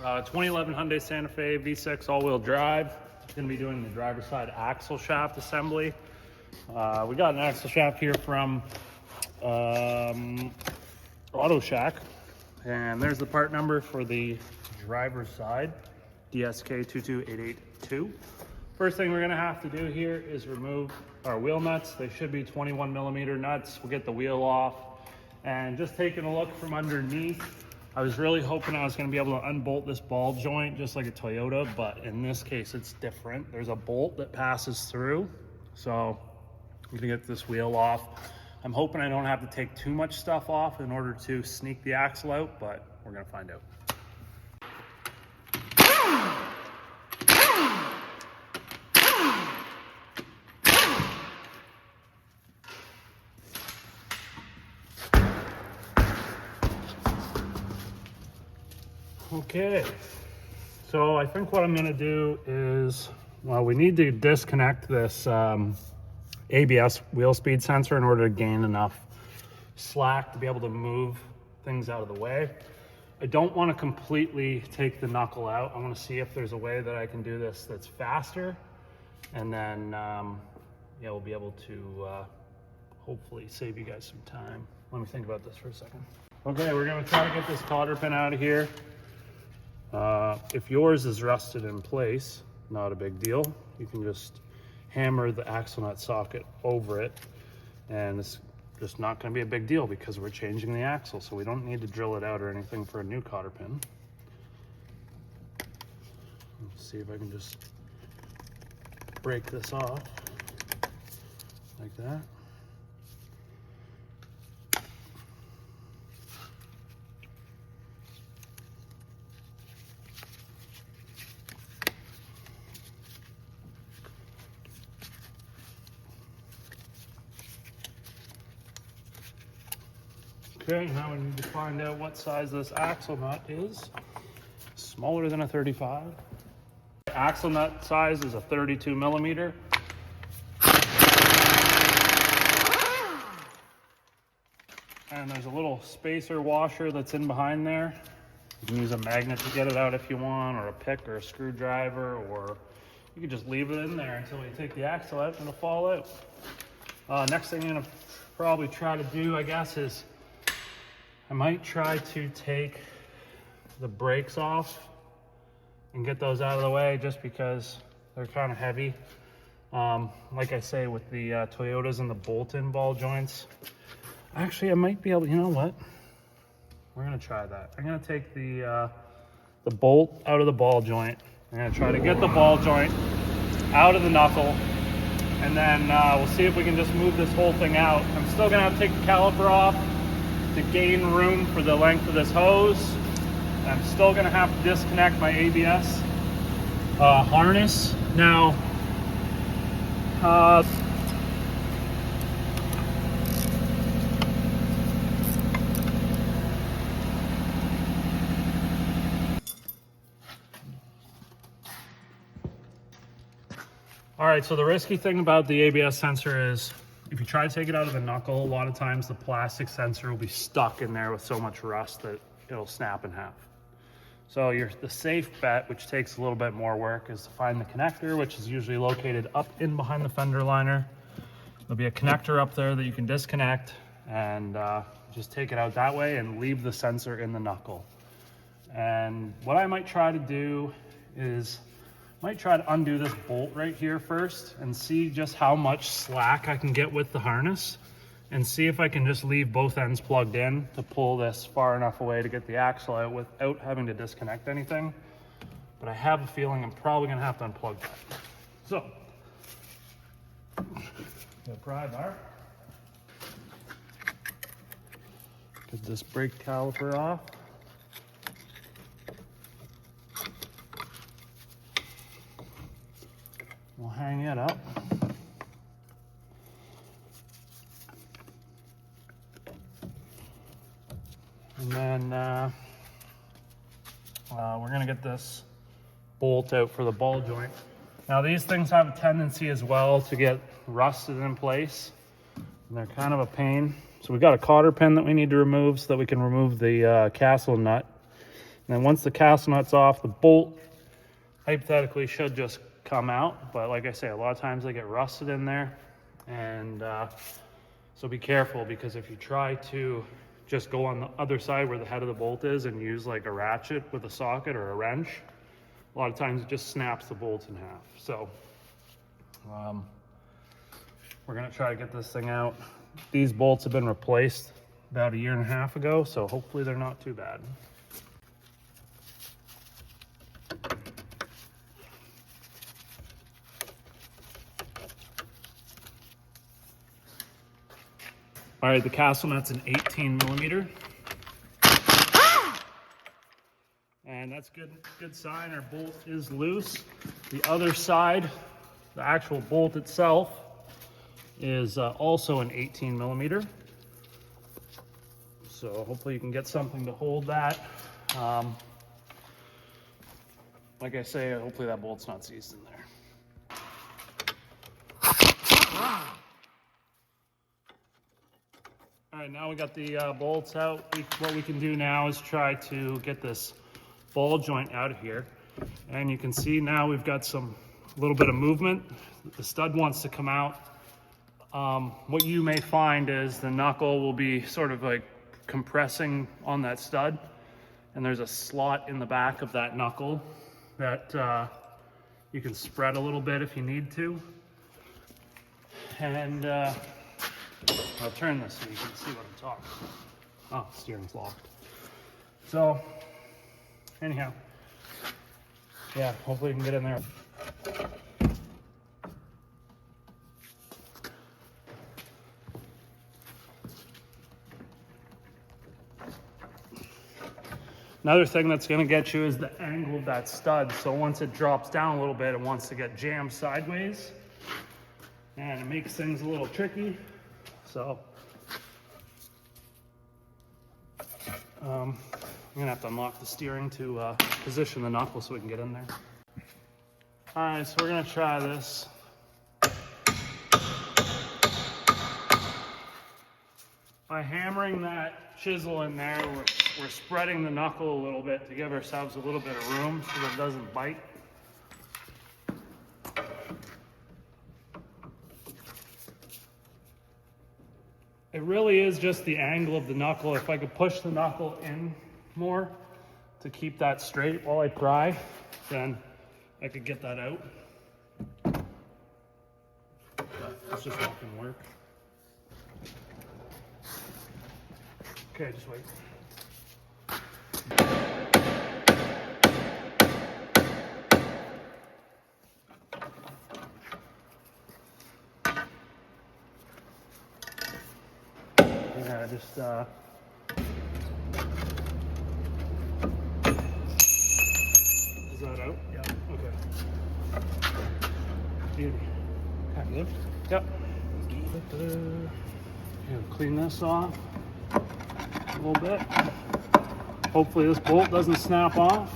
2011 Hyundai Santa Fe V6 all-wheel drive. Going to be doing the driver's side axle shaft assembly. We got an axle shaft here from Auto Shack, and there's the part number for the driver's side, DSK 22882. First thing we're going to have to do here is remove our wheel nuts. They should be 21 millimeter nuts. We'll get the wheel off, and just taking a look from underneath, I was really hoping I was going to be able to unbolt this ball joint just like a Toyota, but in this case it's different. There's a bolt that passes through, so I'm going to get this wheel off. I'm hoping I don't have to take too much stuff off in order to sneak the axle out, but we're going to find out. Okay, so I think what I'm going to do is, well, we need to disconnect this ABS wheel speed sensor in order to gain enough slack to be able to move things out of the way. I don't want to completely take the knuckle out. I want to see if there's a way that I can do this that's faster, and then yeah, we'll be able to hopefully save you guys some time. Let me think about this for a second. Okay, we're going to try to get this cotter pin out of here. If yours is rusted in place, not a big deal. You can just hammer the axle nut socket over it, and it's just not going to be a big deal because we're changing the axle, so we don't need to drill it out or anything for a new cotter pin. Let's see if I can just break this off like that. Okay, now we need to find out what size this axle nut is. Smaller than a 35. The axle nut size is a 32 millimeter. And there's a little spacer washer that's in behind there. You can use a magnet to get it out if you want, or a pick or a screwdriver, or you can just leave it in there until you take the axle out and it'll fall out. Next thing I'm gonna probably try to do, I guess, is I might try to take the brakes off and get those out of the way, just because they're kind of heavy. Like I say, with the Toyotas and the bolt-in ball joints, actually I might be able, you know what? We're gonna try that. I'm gonna take the bolt out of the ball joint. I'm gonna try to get the ball joint out of the knuckle, and then we'll see if we can just move this whole thing out. I'm still gonna have to take the caliper off to gain room for the length of this hose. I'm still gonna have to disconnect my ABS harness. Now, all right, so the risky thing about the ABS sensor is if you try to take it out of the knuckle, a lot of times the plastic sensor will be stuck in there with so much rust that it'll snap in half. So the safe bet, which takes a little bit more work, is to find the connector, which is usually located up in behind the fender liner. There'll be a connector up there that you can disconnect and just take it out that way and leave the sensor in the knuckle. And what I might try to do is might try to undo this bolt right here first and see just how much slack I can get with the harness, and see if I can just leave both ends plugged in to pull this far enough away to get the axle out without having to disconnect anything. But I have a feeling I'm probably gonna have to unplug that. So, gonna pry bar. Get this brake caliper off. We'll hang it up. And then we're gonna get this bolt out for the ball joint. Now these things have a tendency as well to get rusted in place, and they're kind of a pain. So we've got a cotter pin that we need to remove so that we can remove the castle nut. And then once the castle nut's off, the bolt hypothetically should just come out. But like I say, a lot of times they get rusted in there. And so be careful, because if you try to just go on the other side where the head of the bolt is and use like a ratchet with a socket or a wrench, a lot of times it just snaps the bolt in half. So we're gonna try to get this thing out. These bolts have been replaced about 1.5 years ago, so hopefully they're not too bad. All right, the castle nut's an 18mm. And that's good sign. Our bolt is loose. The other side, the actual bolt itself, is also an 18mm. So hopefully you can get something to hold that. Like I say, hopefully that bolt's not seized in there. All right, now we got the bolts out. What we can do now is try to get this ball joint out of here. And you can see now we've got a little bit of movement. The stud wants to come out. What you may find is the knuckle will be sort of like compressing on that stud. And there's a slot in the back of that knuckle that you can spread a little bit if you need to. And I'll turn this so you can see what I'm talking about. Oh, steering's locked. So, anyhow, yeah, hopefully you can get in there. Another thing that's going to get you is the angle of that stud. So once it drops down a little bit, it wants to get jammed sideways, and it makes things a little tricky. So I'm gonna have to unlock the steering to position the knuckle so we can get in there. All right, so we're gonna try this. By hammering that chisel in there, we're spreading the knuckle a little bit to give ourselves a little bit of room so that it doesn't bite. It really is just the angle of the knuckle. If I could push the knuckle in more to keep that straight while I pry, then I could get that out. But it's just not gonna work. Okay, just wait. Yeah, just is that out? Yeah. Okay. Beauty. Kind of. Yep. Clean this off a little bit. Hopefully this bolt doesn't snap off.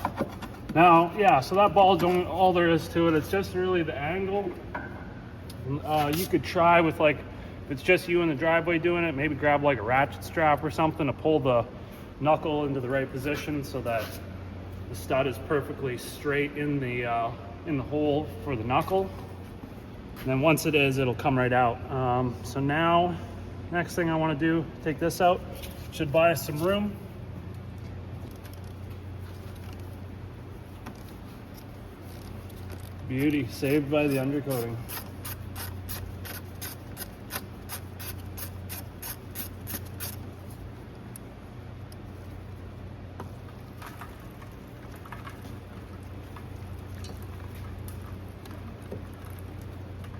Now, yeah, so that ball joint, all there is to it, it's just really the angle. You could try with, like, if it's just you in the driveway doing it, maybe grab like a ratchet strap or something to pull the knuckle into the right position so that the stud is perfectly straight in the hole for the knuckle. And then once it is, it'll come right out. So now, next thing I want to do, take this out. Should buy us some room. Beauty, saved by the undercoating.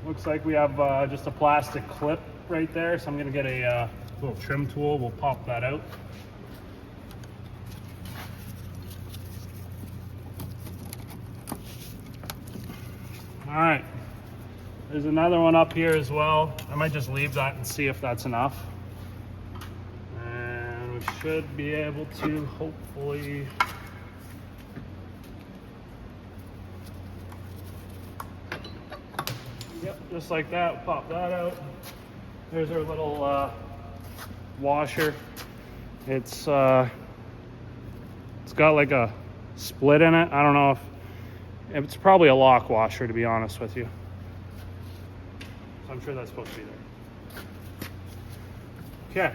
Looks like we have just a plastic clip right there, so I'm going to get a little trim tool. We'll pop that out. All right, there's another one up here as well. I might just leave that and see if that's enough. And we should be able to hopefully... Yep, just like that, we'll pop that out. There's our little washer. It's got like a split in it. I don't know if it's probably a lock washer, to be honest with you. So I'm sure that's supposed to be there. Okay,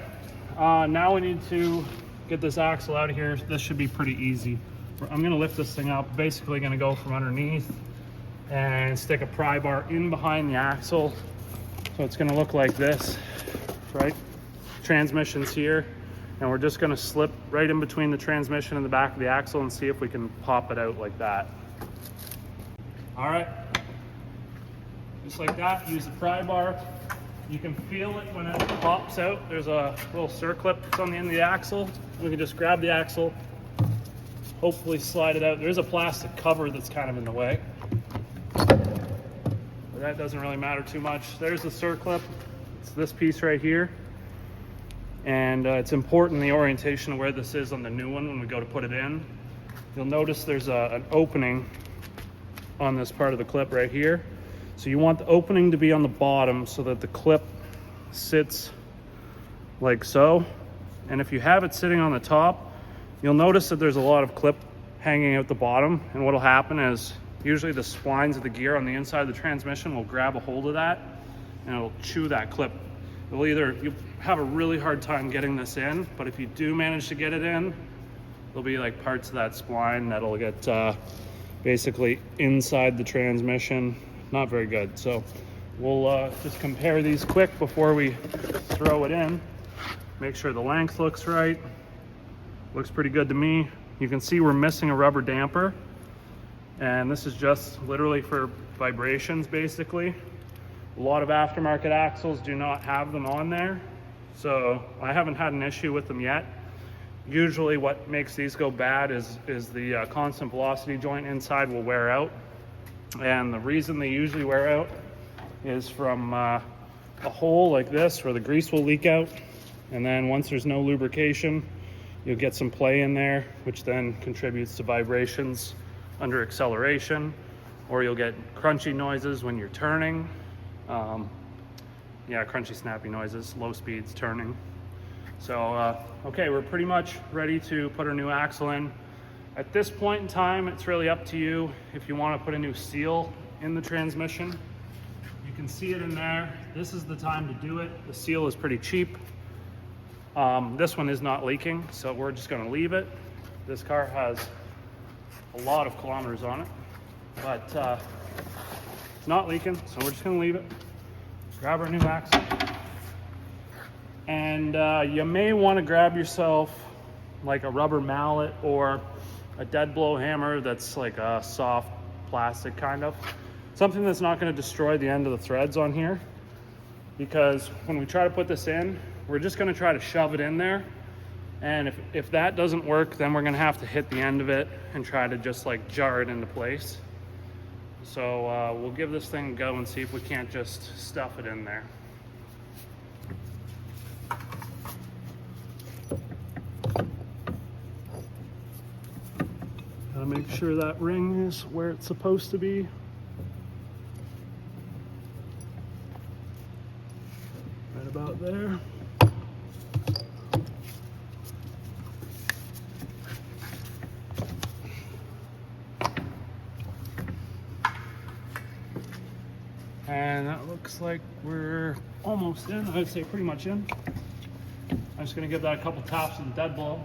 now we need to get this axle out of here. This should be pretty easy. I'm gonna lift this thing up, basically gonna go from underneath and stick a pry bar in behind the axle. So it's gonna look like this, right? Transmission's here, and we're just gonna slip right in between the transmission and the back of the axle and see if we can pop it out like that. All right, just like that, use the pry bar. You can feel it when it pops out. There's a little circlip that's on the end of the axle. We can just grab the axle, hopefully slide it out. There's a plastic cover that's kind of in the way, but that doesn't really matter too much. There's the circlip. It's this piece right here. And it's important the orientation of where this is on the new one when we go to put it in. You'll notice there's an opening on this part of the clip right here. So you want the opening to be on the bottom so that the clip sits like so. And if you have it sitting on the top, you'll notice that there's a lot of clip hanging out the bottom. And what'll happen is usually the splines of the gear on the inside of the transmission will grab a hold of that and it'll chew that clip. You'll have a really hard time getting this in, but if you do manage to get it in, there'll be like parts of that spline that'll get basically inside the transmission. Not very good. So we'll just compare these quick before we throw it in. Make sure the length looks right. Looks pretty good to me. You can see we're missing a rubber damper, and this is just literally for vibrations basically. A lot of aftermarket axles do not have them on there, so I haven't had an issue with them yet. Usually what makes these go bad is the constant velocity joint inside will wear out. And the reason they usually wear out is from a hole like this where the grease will leak out. And then once there's no lubrication, you'll get some play in there, which then contributes to vibrations under acceleration, or you'll get crunchy noises when you're turning. Yeah, crunchy, snappy noises, low speeds turning. So, okay, we're pretty much ready to put our new axle in. At this point in time, it's really up to you if you want to put a new seal in the transmission. You can see it in there. This is the time to do it. The seal is pretty cheap. This one is not leaking, so we're just going to leave it. This car has a lot of kilometers on it, but it's not leaking, so we're just going to leave it. Grab our new axle. And you may want to grab yourself like a rubber mallet or a dead blow hammer that's like a soft plastic kind of. Something that's not going to destroy the end of the threads on here, because when we try to put this in, we're just going to try to shove it in there. And if that doesn't work, then we're going to have to hit the end of it and try to just like jar it into place. So we'll give this thing a go and see if we can't just stuff it in there. Gotta make sure that ring is where it's supposed to be. Right about there. And that looks like we're almost in. I'd say pretty much in. I'm just gonna give that a couple taps of the dead blow.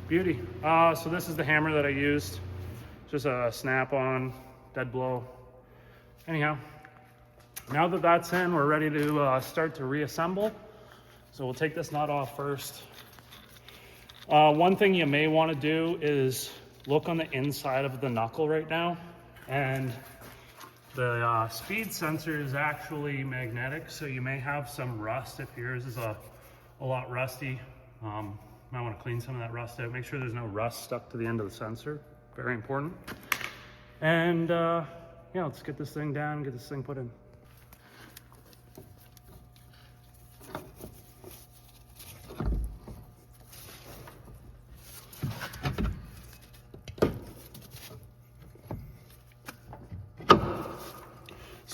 Beauty. So this is the hammer that I used. Just a snap-on, dead blow. Anyhow, now that that's in, we're ready to start to reassemble. So we'll take this nut off first. One thing you may want to do is look on the inside of the knuckle right now. And the speed sensor is actually magnetic, so you may have some rust if yours is a lot rusty. Might want to clean some of that rust out. Make sure there's no rust stuck to the end of the sensor. Very important. And yeah, let's get this thing down and get this thing put in.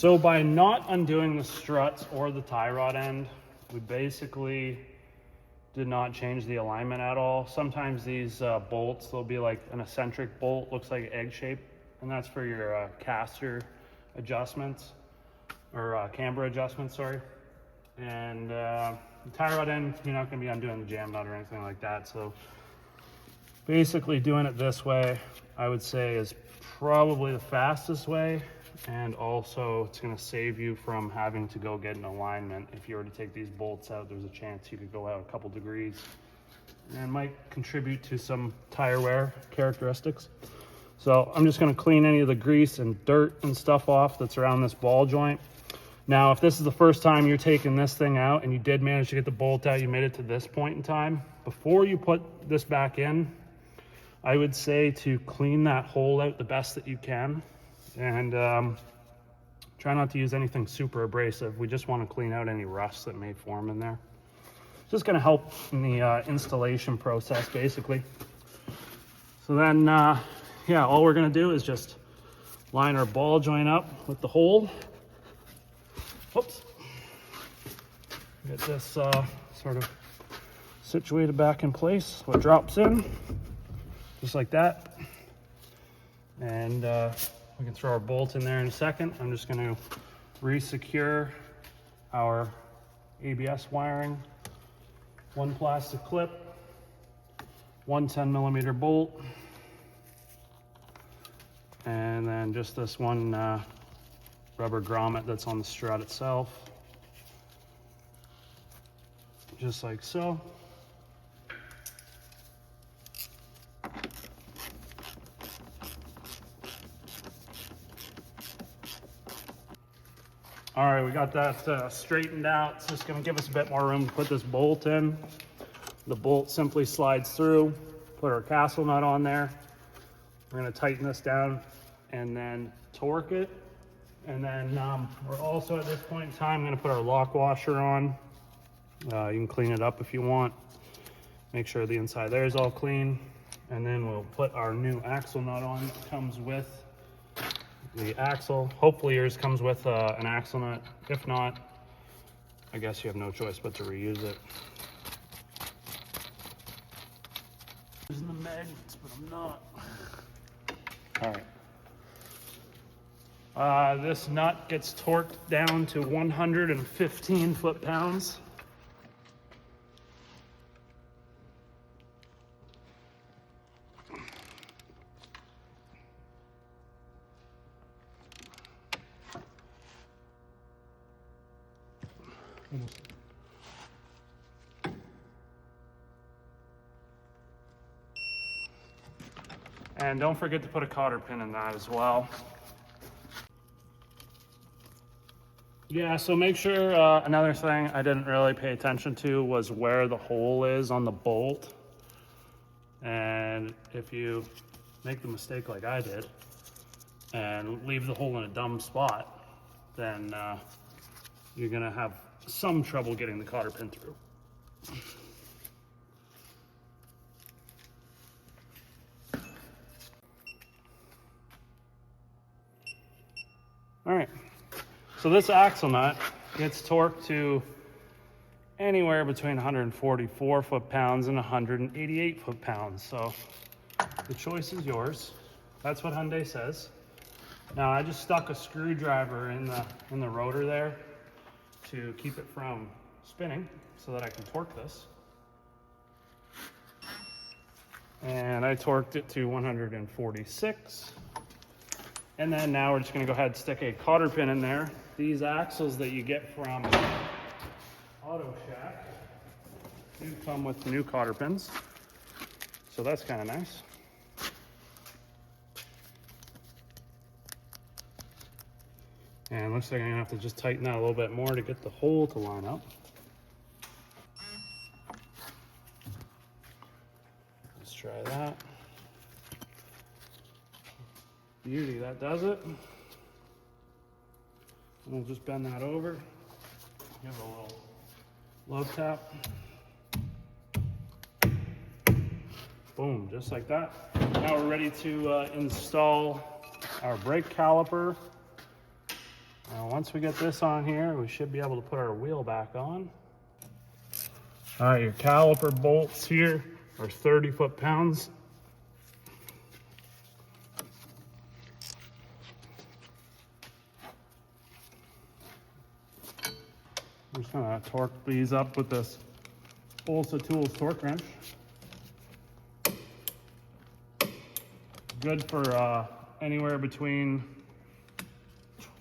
So by not undoing the struts or the tie rod end, we basically did not change the alignment at all. Sometimes these bolts, they'll be like an eccentric bolt, looks like egg shape, and that's for your caster adjustments, or camber adjustments, sorry. And the tie rod end, you're not gonna be undoing the jam nut or anything like that. So basically doing it this way, I would say, is probably the fastest way. And also it's gonna save you from having to go get an alignment. If you were to take these bolts out, there's a chance you could go out a couple degrees and might contribute to some tire wear characteristics. So I'm just gonna clean any of the grease and dirt and stuff off that's around this ball joint. Now, if this is the first time you're taking this thing out and you did manage to get the bolt out, you made it to this point in time, before you put this back in, I would say to clean that hole out the best that you can. And try not to use anything super abrasive. We just want to clean out any rust that may form in there. It's just going to help in the installation process, basically. So then, yeah, all we're going to do is just line our ball joint up with the hole. Whoops. Get this sort of situated back in place. So it drops in, just like that. And we can throw our bolt in there in a second. I'm just going to re-secure our ABS wiring. One plastic clip, one 10mm bolt, and then just this one rubber grommet that's on the strut itself. Just like so. All right, we got that straightened out. It's just gonna give us a bit more room to put this bolt in. The bolt simply slides through, put our castle nut on there. We're gonna tighten this down and then torque it. And then we're also at this point in time gonna put our lock washer on. You can clean it up if you want. Make sure the inside there is all clean. And then we'll put our new axle nut on. It comes with the axle. Hopefully yours comes with an axle nut. If not, I guess you have no choice but to reuse it. Using the magnets, but I'm not. All right. This nut gets torqued down to 115 foot-pounds. And don't forget to put a cotter pin in that as well. Yeah, so make sure, another thing I didn't really pay attention to was where the hole is on the bolt. And if you make the mistake like I did and leave the hole in a dumb spot, then you're gonna have some trouble getting the cotter pin through. All right, so this axle nut gets torqued to anywhere between 144 foot-pounds and 188 foot-pounds. So the choice is yours. That's what Hyundai says. Now I just stuck a screwdriver in the rotor there to keep it from spinning so that I can torque this. And I torqued it to 146. And then now we're just gonna go ahead and stick a cotter pin in there. These axles that you get from Auto Shack do come with new cotter pins. So that's kind of nice. And looks like I'm gonna have to just tighten that a little bit more to get the hole to line up. Let's try that. Beauty, that does it. And we'll just bend that over. Give it a little love tap. Boom, just like that. Now we're ready to install our brake caliper Now, once we get this on here, we should be able to put our wheel back on. All right, your caliper bolts here are 30 foot-pounds. I'm just gonna torque these up with this AWD Tools torque wrench. Good for anywhere between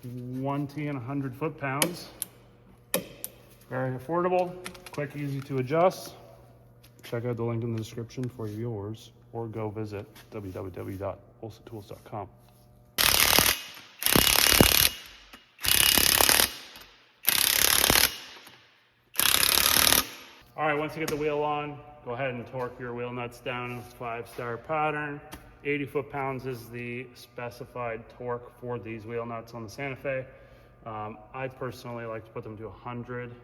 20 and 100 foot-pounds. Very affordable, quick, easy to adjust. Check out the link in the description for yours, or go visit www.awdtools.com. All right, once you get the wheel on, go ahead and torque your wheel nuts down in a 5-star pattern. 80 foot-pounds is the specified torque for these wheel nuts on the Santa Fe. I personally like to put them to 100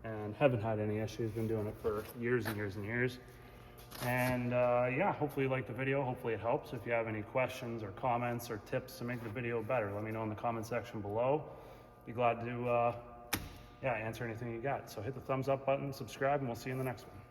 and haven't had any issues. Been doing it for years and years and years. And yeah, hopefully you liked the video. Hopefully it helps. If you have any questions or comments or tips to make the video better, let me know in the comment section below. Be glad to yeah, answer anything you got. So hit the thumbs up button, subscribe, and we'll see you in the next one.